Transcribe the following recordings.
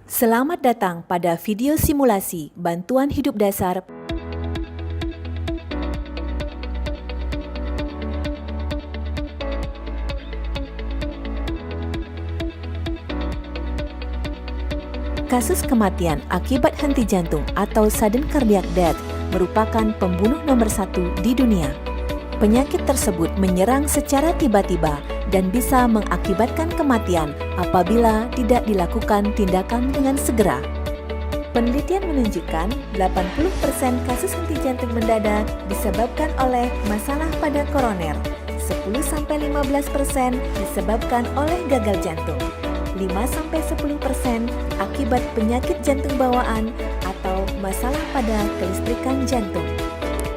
Selamat datang pada video simulasi bantuan hidup dasar kasus kematian akibat henti jantung atau sudden cardiac death merupakan pembunuh nomor 1 di dunia. Penyakit tersebut menyerang secara tiba-tiba dan bisa mengakibatkan kematian apabila tidak dilakukan tindakan dengan segera. Penelitian menunjukkan 80% kasus henti jantung mendadak disebabkan oleh masalah pada koroner, 10-15% disebabkan oleh gagal jantung, 5-10% akibat penyakit jantung bawaan atau masalah pada kelistrikan jantung.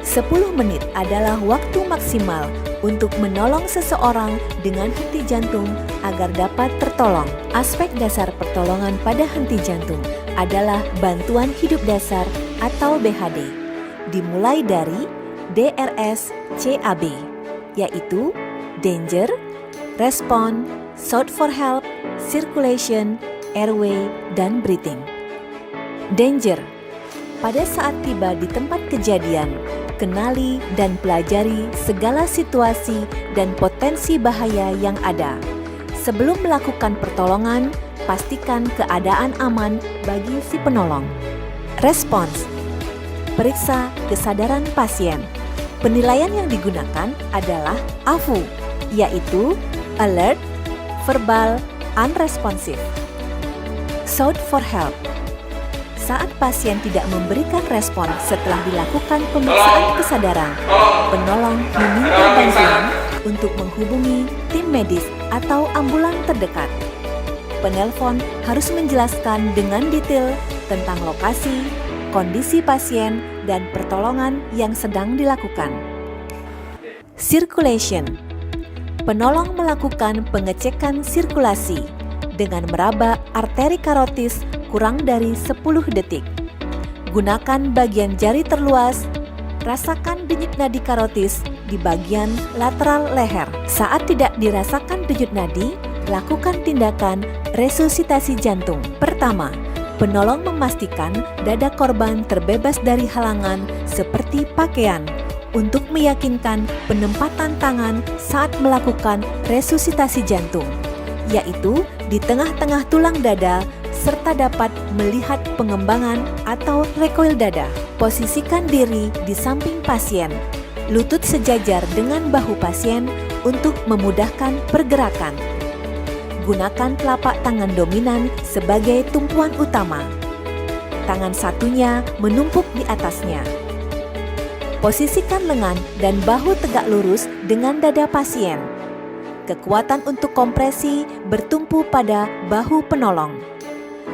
10 menit adalah waktu maksimal untuk menolong seseorang dengan henti jantung agar dapat tertolong. Aspek dasar pertolongan pada henti jantung adalah bantuan hidup dasar atau BHD, dimulai dari DRS-CAB, yaitu Danger, Respond, Shout for Help, Circulation, Airway, dan Breathing. Danger. Pada saat tiba di tempat kejadian, kenali dan pelajari segala situasi dan potensi bahaya yang ada. Sebelum melakukan pertolongan, pastikan keadaan aman bagi si penolong. Response. Periksa kesadaran pasien. Penilaian yang digunakan adalah AVU, yaitu Alert, Verbal, Unresponsive. Shout for Help. Saat pasien tidak memberikan respon setelah dilakukan pemeriksaan kesadaran, penolong meminta bantuan untuk menghubungi tim medis atau ambulan terdekat. Penelpon harus menjelaskan dengan detail tentang lokasi, kondisi pasien, dan pertolongan yang sedang dilakukan. Circulation. Penolong melakukan pengecekan sirkulasi dengan meraba arteri karotis kurang dari 10 detik. Gunakan bagian jari terluas, rasakan denyut nadi karotis di bagian lateral leher. Saat tidak dirasakan denyut nadi, lakukan tindakan resusitasi jantung. Pertama, penolong memastikan dada korban terbebas dari halangan seperti pakaian untuk meyakinkan penempatan tangan saat melakukan resusitasi jantung, yaitu di tengah-tengah tulang dada serta dapat melihat pengembangan atau recoil dada. Posisikan diri di samping pasien, lutut sejajar dengan bahu pasien untuk memudahkan pergerakan. Gunakan telapak tangan dominan sebagai tumpuan utama. Tangan satunya menumpuk di atasnya. Posisikan lengan dan bahu tegak lurus dengan dada pasien. Kekuatan untuk kompresi bertumpu pada bahu penolong.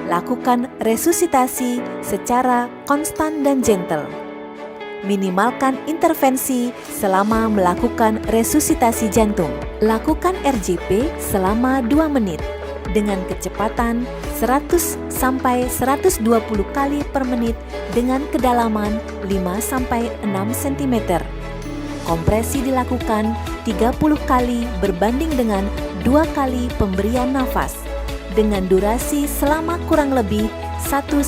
Lakukan resusitasi secara konstan dan gentle. Minimalkan intervensi selama melakukan resusitasi jantung. Lakukan RJP selama 2 menit dengan kecepatan 100-120 kali per menit dengan kedalaman 5-6 cm. Kompresi dilakukan 30 kali berbanding dengan 2 kali pemberian nafas dengan durasi selama kurang lebih 1-2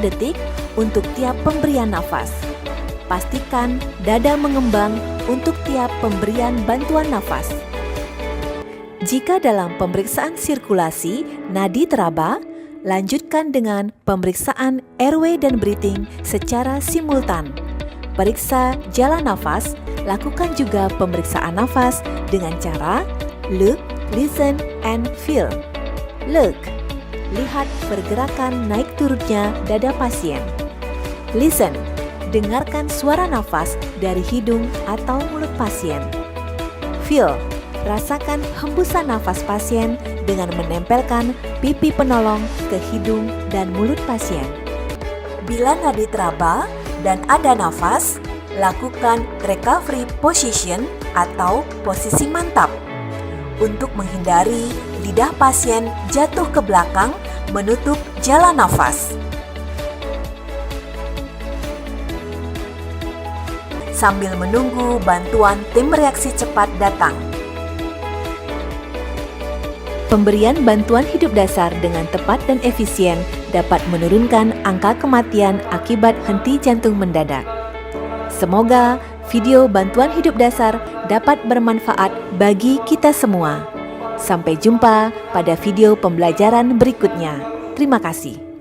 detik untuk tiap pemberian nafas. Pastikan dada mengembang untuk tiap pemberian bantuan nafas. Jika dalam pemeriksaan sirkulasi nadi teraba, lanjutkan dengan pemeriksaan airway dan breathing secara simultan. Periksa jalan nafas, lakukan juga pemeriksaan nafas dengan cara look, listen, and feel. Look, lihat pergerakan naik turunnya dada pasien. Listen, dengarkan suara nafas dari hidung atau mulut pasien. Feel, rasakan hembusan nafas pasien dengan menempelkan pipi penolong ke hidung dan mulut pasien. Bila nadi teraba dan ada nafas, lakukan recovery position atau posisi mantap untuk menghindari lidah pasien jatuh ke belakang menutup jalan nafas. Sambil menunggu bantuan tim reaksi cepat datang. Pemberian bantuan hidup dasar dengan tepat dan efisien dapat menurunkan angka kematian akibat henti jantung mendadak. Semoga video bantuan hidup dasar dapat bermanfaat bagi kita semua. Sampai jumpa pada video pembelajaran berikutnya. Terima kasih.